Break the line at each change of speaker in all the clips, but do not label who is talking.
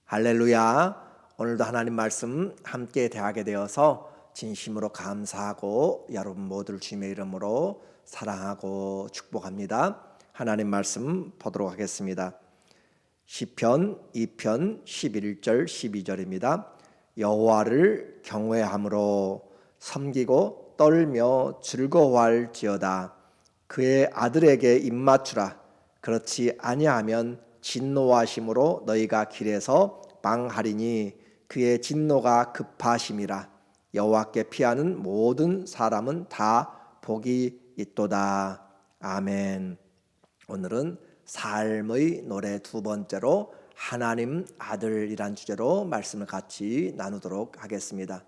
할렐루야. 오늘도 하나님 말씀 함께 대하게 되어서 진심으로 감사하고 여러분 모두를 주님의 이름으로 사랑하고 축복합니다. 하나님 말씀 보도록 하겠습니다. 시편 2편 11절 12절입니다. 여호와를 경외함으로 섬기고 떨며 즐거워할지어다. 그의 아들에게 입맞추라. 그렇지 아니하면 진노하심으로 너희가 길에서 망하리니 그의 진노가 급하심이라. 여호와께 피하는 모든 사람은 다 복이 있도다. 아멘. 오늘은 삶의 노래 두 번째로 하나님 아들이란 주제로 말씀을 같이 나누도록 하겠습니다.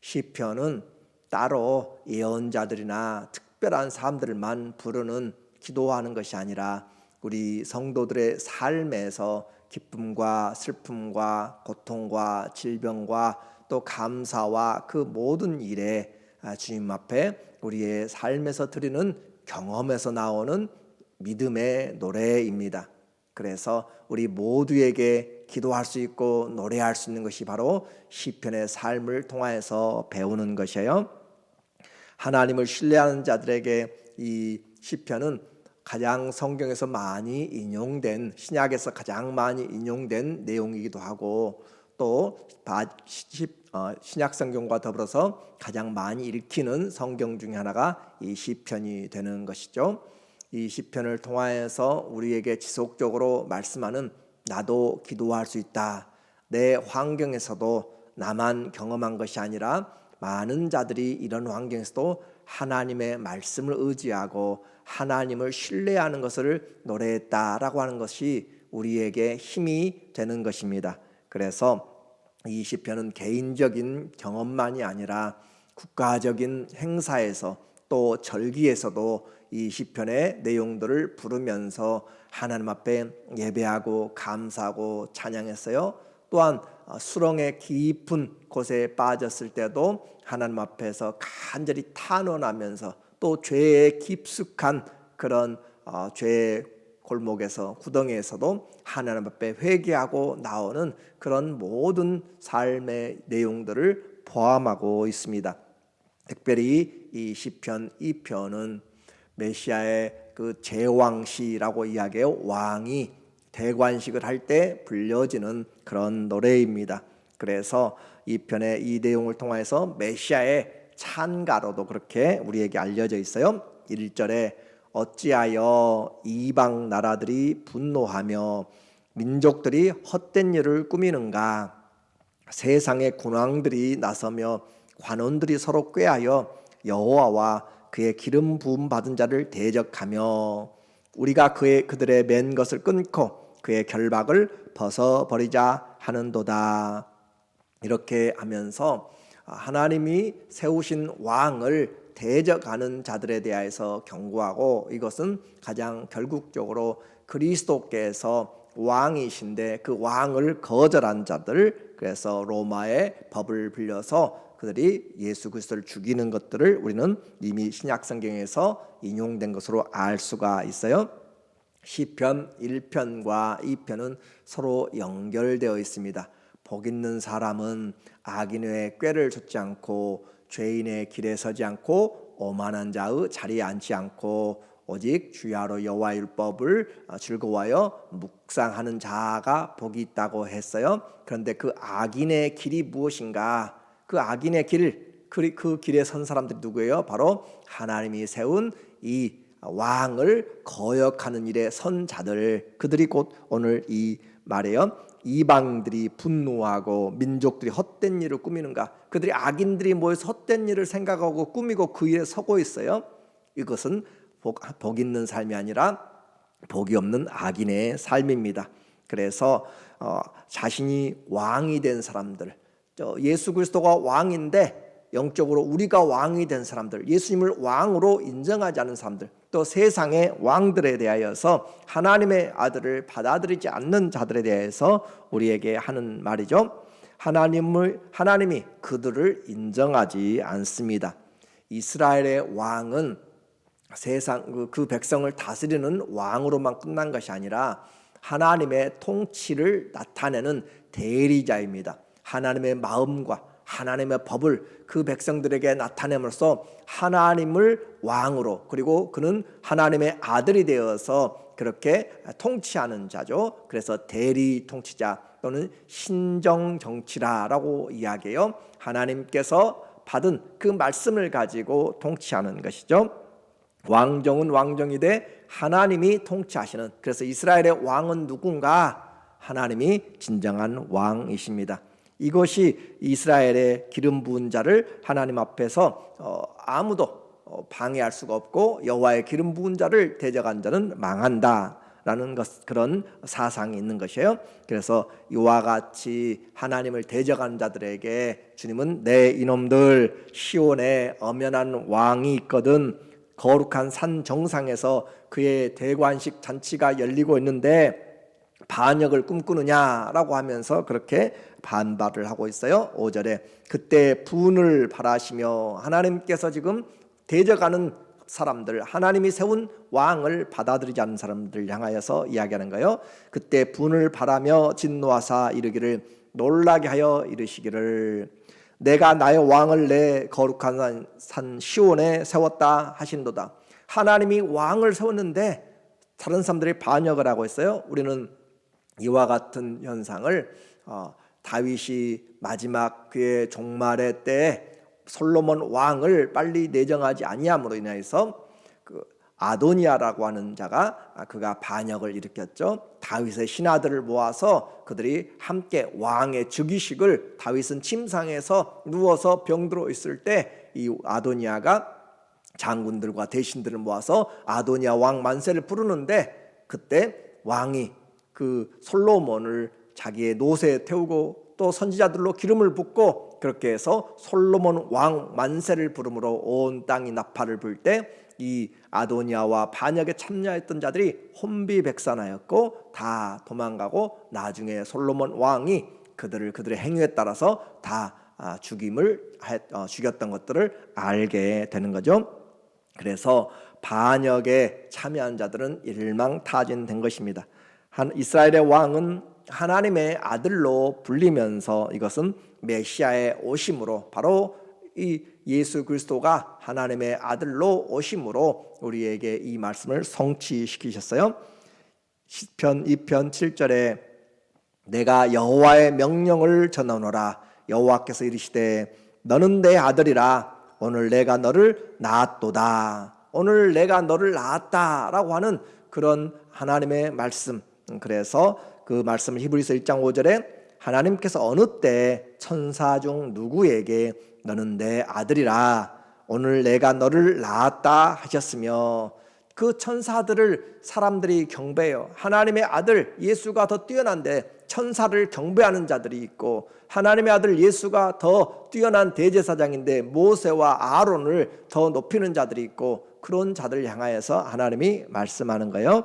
시편은 따로 예언자들이나 특별한 사람들만 부르는 기도하는 것이 아니라 우리 성도들의 삶에서 기쁨과 슬픔과 고통과 질병과 또 감사와 그 모든 일에 주님 앞에 우리의 삶에서 드리는 경험에서 나오는 믿음의 노래입니다. 그래서 우리 모두에게 기도할 수 있고 노래할 수 있는 것이 바로 시편의 삶을 통하여서 배우는 것이에요. 하나님을 신뢰하는 자들에게 이 시편은 가장 성경에서 많이 인용된, 신약에서 가장 많이 인용된 내용이기도 하고 또 신약 성경과 더불어서 가장 많이 읽히는 성경 중에 하나가 이 시편이 되는 것이죠. 이 시편을 통하여서 우리에게 지속적으로 말씀하는 나도 기도할 수 있다. 내 환경에서도 나만 경험한 것이 아니라 많은 자들이 이런 환경에서도 하나님의 말씀을 의지하고 하나님을 신뢰하는 것을 노래했다라고 하는 것이 우리에게 힘이 되는 것입니다. 그래서 이 시편은 개인적인 경험만이 아니라 국가적인 행사에서 또 절기에서도 이 시편의 내용들을 부르면서 하나님 앞에 예배하고 감사하고 찬양했어요. 또한 수렁의 깊은 곳에 빠졌을 때도 하나님 앞에서 간절히 탄원하면서 또 죄에 깊숙한 그런 죄의 골목에서 구덩이에서도 하나님 앞에 회개하고 나오는 그런 모든 삶의 내용들을 포함하고 있습니다. 특별히 이 시편 2편은 메시아의 그 제왕시라고 이야기해요. 왕이 대관식을 할 때 불려지는 그런 노래입니다. 그래서 이 편의 이 내용을 통해서 메시아의 찬가로도 그렇게 우리에게 알려져 있어요. 1절에 어찌하여 이방 나라들이 분노하며 민족들이 헛된 일을 꾸미는가. 세상의 군왕들이 나서며 관원들이 서로 꾀하여 여호와와 그의 기름 부음 받은 자를 대적하며 우리가 그들의 맨 것을 끊고 그의 결박을 벗어버리자 하는도다. 이렇게 하면서 하나님이 세우신 왕을 대적하는 자들에 대해서 경고하고 이것은 가장 결국적으로 그리스도께서 왕이신데 그 왕을 거절한 자들, 그래서 로마의 법을 빌려서 그들이 예수 그리스도를 죽이는 것들을 우리는 이미 신약 성경에서 인용된 것으로 알 수가 있어요. 시편 1편과 2편은 서로 연결되어 있습니다. 복 있는 사람은 악인의 꾀를 좇지 않고 죄인의 길에 서지 않고 오만한 자의 자리에 앉지 않고 오직 주야로 여호와의 율법을 즐거워하여 묵상하는 자가 복이 있다고 했어요. 그런데 그 악인의 길이 무엇인가? 그 악인의 그 길에 선 사람들이 누구예요? 바로 하나님이 세운 이 왕을 거역하는 일에 선 자들, 그들이 곧 오늘 이 말이에요. 이방들이 분노하고 민족들이 헛된 일을 꾸미는가. 그들이 악인들이 모여서 헛된 일을 생각하고 꾸미고 그 일에 서고 있어요. 이것은 복 있는 삶이 아니라 복이 없는 악인의 삶입니다. 그래서 자신이 왕이 된 사람들, 예수 그리스도가 왕인데 영적으로 우리가 왕이 된 사람들, 예수님을 왕으로 인정하지 않은 사람들, 또 세상의 왕들에 대하여서 하나님의 아들을 받아들이지 않는 자들에 대해서 우리에게 하는 말이죠. 하나님이 그들을 인정하지 않습니다. 이스라엘의 왕은 세상 그 백성을 다스리는 왕으로만 끝난 것이 아니라 하나님의 통치를 나타내는 대리자입니다. 하나님의 마음과 하나님의 법을 그 백성들에게 나타냄으로써 하나님을 왕으로, 그리고 그는 하나님의 아들이 되어서 그렇게 통치하는 자죠. 그래서 대리 통치자 또는 신정 정치라라고 이야기해요. 하나님께서 받은 그 말씀을 가지고 통치하는 것이죠. 왕정은 왕정이 돼 하나님이 통치하시는, 그래서 이스라엘의 왕은 누군가? 하나님이 진정한 왕이십니다. 이것이 이스라엘의 기름 부은 자를 하나님 앞에서 아무도 방해할 수가 없고, 여호와의 기름 부은 자를 대적한 자는 망한다라는 그런 사상이 있는 것이에요. 그래서 이와 같이 하나님을 대적한 자들에게 주님은 내 이놈들, 시온에 엄연한 왕이 있거든, 거룩한 산 정상에서 그의 대관식 잔치가 열리고 있는데 반역을 꿈꾸느냐라고 하면서 그렇게 반발을 하고 있어요. 5절에 그때 분을 바라시며, 하나님께서 지금 대적하는 사람들, 하나님이 세운 왕을 받아들이지 않는 사람들 향하여서 이야기하는 거예요. 그때 분을 바라며 진노하사 이르기를, 놀라게 하여 이르시기를, 내가 나의 왕을 내 거룩한 산 시온에 세웠다 하신도다. 하나님이 왕을 세웠는데 다른 사람들이 반역을 하고 있어요. 우리는 이와 같은 현상을 다윗이 마지막 그의 종말의 때에 솔로몬 왕을 빨리 내정하지 아니함으로 인해서 그 아도니아라고 하는 자가 그가 반역을 일으켰죠. 다윗의 신하들을 모아서 그들이 함께 왕의 즉위식을, 다윗은 침상에서 누워서 병들어 있을 때 이 아도니아가 장군들과 대신들을 모아서 아도니아 왕 만세를 부르는데, 그때 왕이 그 솔로몬을 자기의 노새에 태우고 또 선지자들로 기름을 붓고, 그렇게 해서 솔로몬 왕 만세를 부름으로 온 땅이 나팔을 불 때 이 아도니아와 반역에 참여했던 자들이 혼비백산하였고 다 도망가고, 나중에 솔로몬 왕이 그들의 행위에 따라서 다 죽였던 것들을 알게 되는 거죠. 그래서 반역에 참여한 자들은 일망타진된 것입니다. 이스라엘의 왕은 하나님의 아들로 불리면서, 이것은 메시아의 오심으로, 바로 이 예수 그리스도가 하나님의 아들로 오심으로 우리에게 이 말씀을 성취시키셨어요. 시편 2편 7절에 내가 여호와의 명령을 전하노라. 여호와께서 이르시되 너는 내 아들이라. 오늘 내가 너를 낳았도다. 오늘 내가 너를 낳았다라고 하는 그런 하나님의 말씀. 그래서 그 말씀을 히브리서 1장 5절에 하나님께서 어느 때 천사 중 누구에게 너는 내 아들이라, 오늘 내가 너를 낳았다 하셨으며, 그 천사들을 사람들이 경배해요. 하나님의 아들 예수가 더 뛰어난데 천사를 경배하는 자들이 있고, 하나님의 아들 예수가 더 뛰어난 대제사장인데 모세와 아론을 더 높이는 자들이 있고, 그런 자들 향하여서 하나님이 말씀하는 거예요.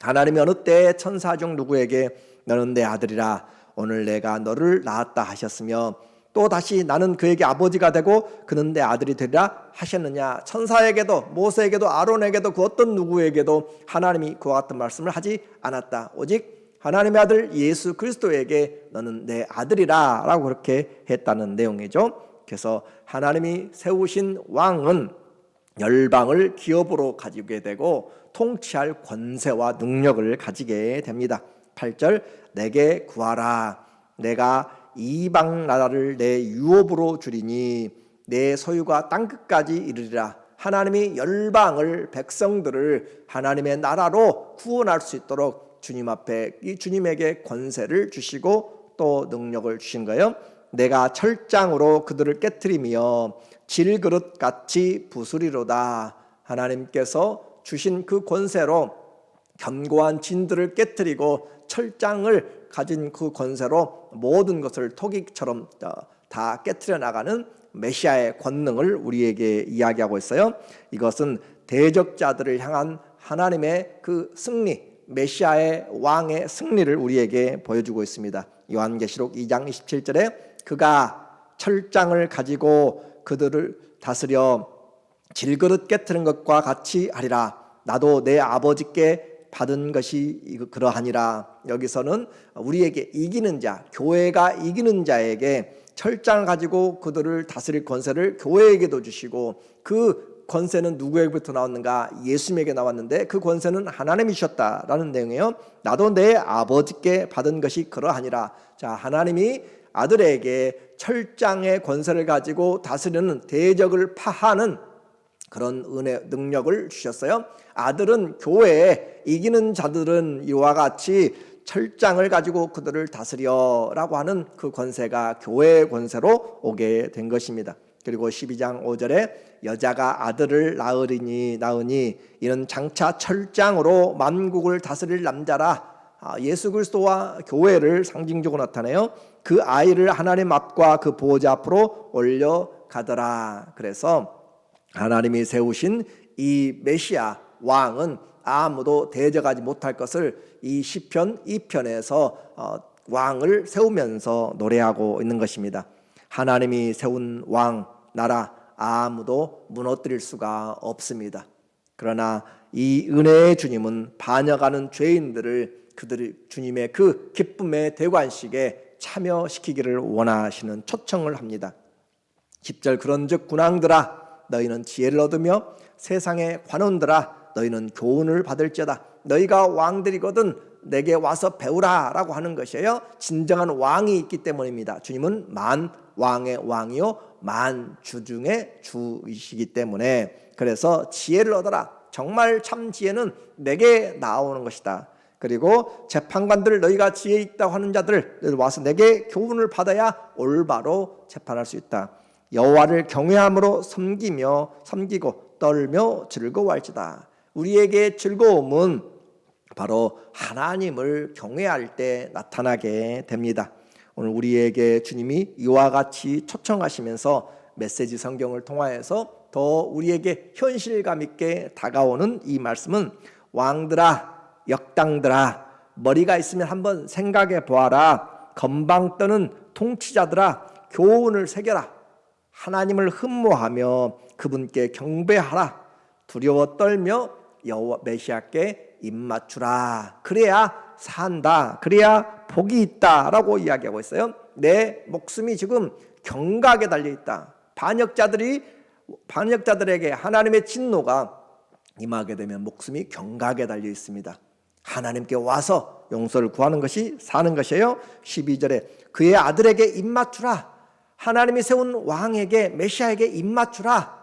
하나님이 어느 때 천사 중 누구에게 너는 내 아들이라, 오늘 내가 너를 낳았다 하셨으며, 또 다시 나는 그에게 아버지가 되고 그는 내 아들이 되리라 하셨느냐. 천사에게도 모세에게도 아론에게도 그 어떤 누구에게도 하나님이 그와 같은 말씀을 하지 않았다. 오직 하나님의 아들 예수 그리스도에게 너는 내 아들이라 라고 그렇게 했다는 내용이죠. 그래서 하나님이 세우신 왕은 열방을 기업으로 가지게 되고 통치할 권세와 능력을 가지게 됩니다. 8절 내게 구하라. 내가 이방 나라를 내 유업으로 주리니 내 소유가 땅끝까지 이르리라. 하나님이 열방을, 백성들을 하나님의 나라로 구원할 수 있도록 주님 앞에 이 주님에게 권세를 주시고 또 능력을 주신 거예요. 내가 철장으로 그들을 깨트리며 질그릇같이 부수리로다. 하나님께서 주신 그 권세로 견고한 진들을 깨트리고 철장을 가진 그 권세로 모든 것을 토기처럼 다 깨트려 나가는 메시아의 권능을 우리에게 이야기하고 있어요. 이것은 대적자들을 향한 하나님의 그 승리, 메시아의 왕의 승리를 우리에게 보여주고 있습니다. 요한계시록 2장 27절에 그가 철장을 가지고 그들을 다스려 질그릇 깨트린 것과 같이 하리라. 나도 내 아버지께 받은 것이 그러하니라. 여기서는 우리에게 이기는 자, 교회가 이기는 자에게 철장을 가지고 그들을 다스릴 권세를 교회에게도 주시고, 그 권세는 누구에게부터 나왔는가? 예수님에게 나왔는데 그 권세는 하나님이 주셨다라는 내용이에요. 나도 내 아버지께 받은 것이 그러하니라. 자, 하나님이 아들에게 철장의 권세를 가지고 다스리는, 대적을 파하는 그런 은혜 능력을 주셨어요. 아들은 교회에 이기는 자들은 이와 같이 철장을 가지고 그들을 다스려라고 하는 그 권세가 교회의 권세로 오게 된 것입니다. 그리고 12장 5절에 여자가 아들을 낳으니 이는 장차 철장으로 만국을 다스릴 남자라. 예수 그리스도와 교회를 상징적으로 나타내요. 그 아이를 하나님 앞과 그 보호자 앞으로 올려가더라. 그래서 하나님이 세우신 이 메시아 왕은 아무도 대적하지 못할 것을 이 시편 2편에서 왕을 세우면서 노래하고 있는 것입니다. 하나님이 세운 왕 나라 아무도 무너뜨릴 수가 없습니다. 그러나 이 은혜의 주님은 반역하는 죄인들을 그들이 주님의 그 기쁨의 대관식에 참여시키기를 원하시는 초청을 합니다. 10절 그런즉 군왕들아 너희는 지혜를 얻으며 세상의 관원들아 너희는 교훈을 받을지어다. 너희가 왕들이거든 내게 와서 배우라 라고 하는 것이에요. 진정한 왕이 있기 때문입니다. 주님은 만왕의 왕이요 만주 중의 주이시기 때문에, 그래서 지혜를 얻어라. 정말 참 지혜는 내게 나오는 것이다. 그리고 재판관들 너희가 지혜 있다고 하는 자들 와서 내게 교훈을 받아야 올바로 재판할 수 있다. 여호와를 경외함으로 섬기고 떨며 즐거워할지다. 우리에게 즐거움은 바로 하나님을 경외할 때 나타나게 됩니다. 오늘 우리에게 주님이 이와 같이 초청하시면서 메시지 성경을 통하여서 더 우리에게 현실감 있게 다가오는 이 말씀은, 왕들아 역당들아 머리가 있으면 한번 생각해 보아라. 건방 떠는 통치자들아 교훈을 새겨라. 하나님을 흠모하며 그분께 경배하라. 두려워 떨며 여호와 메시아께 입맞추라. 그래야 산다. 그래야 복이 있다라고 이야기하고 있어요. 내 목숨이 지금 경각에 달려 있다. 반역자들에게 하나님의 진노가 임하게 되면 목숨이 경각에 달려 있습니다. 하나님께 와서 용서를 구하는 것이 사는 것이에요. 12절에 그의 아들에게 입맞추라. 하나님이 세운 왕에게 메시아에게 입맞추라.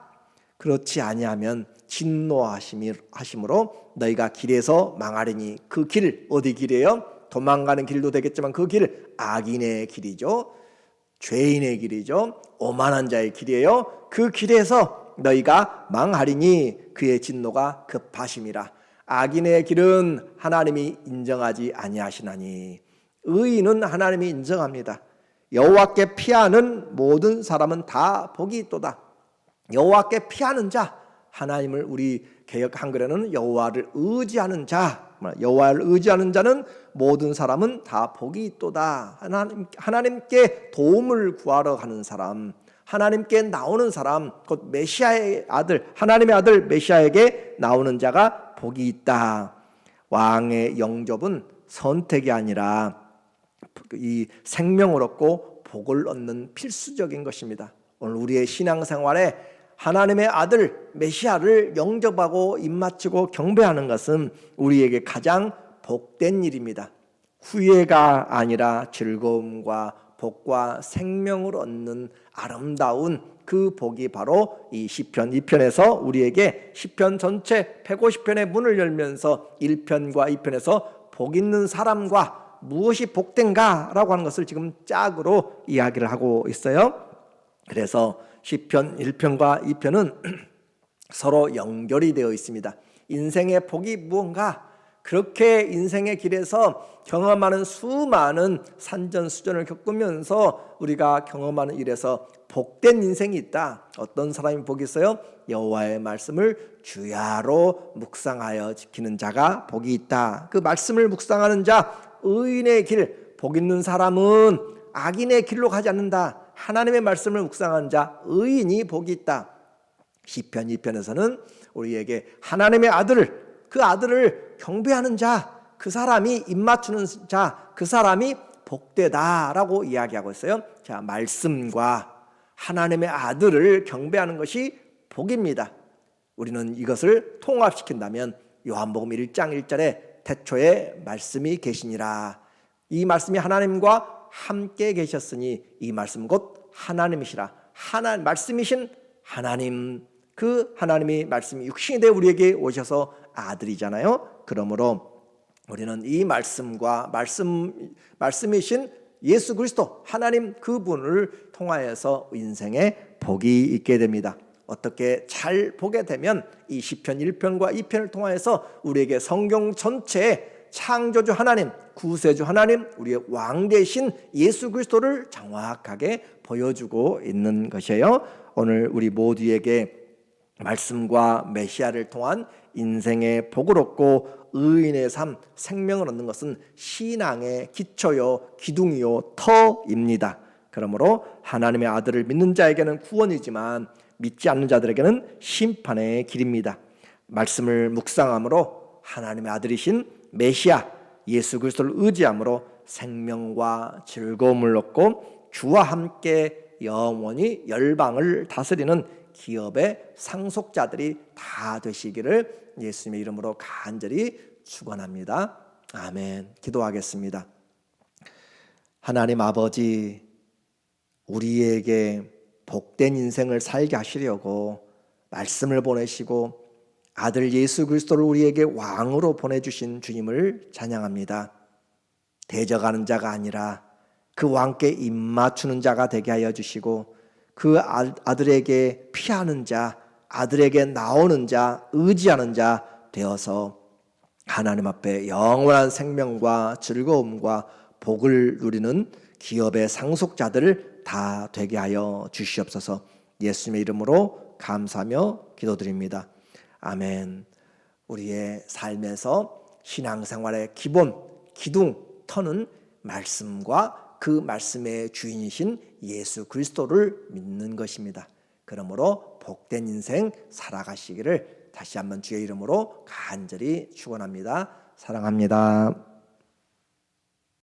그렇지 아니하면 진노하심으로 너희가 길에서 망하리니. 그 길 어디 길이에요? 도망가는 길도 되겠지만 그 길 악인의 길이죠. 죄인의 길이죠. 오만한 자의 길이에요. 그 길에서 너희가 망하리니 그의 진노가 급하심이라. 악인의 길은 하나님이 인정하지 아니하시나니 의인은 하나님이 인정합니다. 여호와께 피하는 모든 사람은 다 복이 있도다. 여호와께 피하는 자, 하나님을 우리 개역 한글에는 여호와를 의지하는 자, 여호와를 의지하는 자는 모든 사람은 다 복이 있도다. 하나님께 도움을 구하러 가는 사람, 하나님께 나오는 사람, 곧 메시아의 아들, 하나님의 아들 메시아에게 나오는 자가 복이 있다. 왕의 영접은 선택이 아니라 이 생명을 얻고 복을 얻는 필수적인 것입니다. 오늘 우리의 신앙생활에 하나님의 아들 메시아를 영접하고 입맞추고 경배하는 것은 우리에게 가장 복된 일입니다. 후회가 아니라 즐거움과 복과 생명을 얻는 아름다운 그 복이 바로 이 시편 2편에서 우리에게 시편 전체 150편의 문을 열면서 1편과 2편에서 복 있는 사람과 무엇이 복된가 라고 하는 것을 지금 짝으로 이야기를 하고 있어요. 그래서 시편 1편과 2편은 서로 연결이 되어 있습니다. 인생의 복이 무언가, 그렇게 인생의 길에서 경험하는 수많은 산전수전을 겪으면서 우리가 경험하는 일에서 복된 인생이 있다. 어떤 사람이 복이 있어요? 여호와의 말씀을 주야로 묵상하여 지키는 자가 복이 있다. 그 말씀을 묵상하는 자, 의인의 길, 복 있는 사람은 악인의 길로 가지 않는다. 하나님의 말씀을 묵상하는 자, 의인이 복이 있다. 시편 2편에서는 우리에게 하나님의 아들을, 그 아들을 경배하는 자, 그 사람이 입맞추는 자, 그 사람이 복되다라고 이야기하고 있어요. 자, 말씀과 하나님의 아들을 경배하는 것이 복입니다. 우리는 이것을 통합시킨다면 요한복음 1장 1절에 태초에 말씀이 계시니라. 이 말씀이 하나님과 함께 계셨으니 이 말씀 곧 하나님이시라. 말씀이신 하나님, 그 하나님이 말씀이 육신이 되어 우리에게 오셔서 아들이잖아요. 그러므로 우리는 이 말씀과 말씀이신 예수 그리스도 하나님 그분을 통하여서 인생에 복이 있게 됩니다. 어떻게 잘 보게 되면 이 시편 1편과 2편을 통하여서 우리에게 성경 전체에 창조주 하나님, 구세주 하나님, 우리의 왕 되신 예수 그리스도를 정확하게 보여주고 있는 것이에요. 오늘 우리 모두에게 말씀과 메시아를 통한 인생의 복을 얻고 의인의 삶, 생명을 얻는 것은 신앙의 기초요, 기둥이요, 터입니다. 그러므로 하나님의 아들을 믿는 자에게는 구원이지만 믿지 않는 자들에게는 심판의 길입니다. 말씀을 묵상함으로 하나님의 아들이신 메시아 예수 그리스도를 의지함으로 생명과 즐거움을 얻고 주와 함께 영원히 열방을 다스리는 기업의 상속자들이 다 되시기를 예수님의 이름으로 간절히 축원합니다. 아멘. 기도하겠습니다. 하나님 아버지, 우리에게 복된 인생을 살게 하시려고 말씀을 보내시고 아들 예수 그리스도를 우리에게 왕으로 보내주신 주님을 찬양합니다. 대적하는 자가 아니라 그 왕께 입맞추는 자가 되게 하여 주시고 그 아들에게 피하는 자, 아들에게 나오는 자, 의지하는 자 되어서 하나님 앞에 영원한 생명과 즐거움과 복을 누리는 기업의 상속자들 다 되게 하여 주시옵소서. 예수님의 이름으로 감사하며 기도드립니다. 아멘. 우리의 삶에서 신앙생활의 기본, 기둥, 터는 말씀과 그 말씀의 주인이신 예수 그리스도를 믿는 것입니다. 그러므로 복된 인생 살아가시기를 다시 한번 주의 이름으로 간절히 축원합니다. 사랑합니다.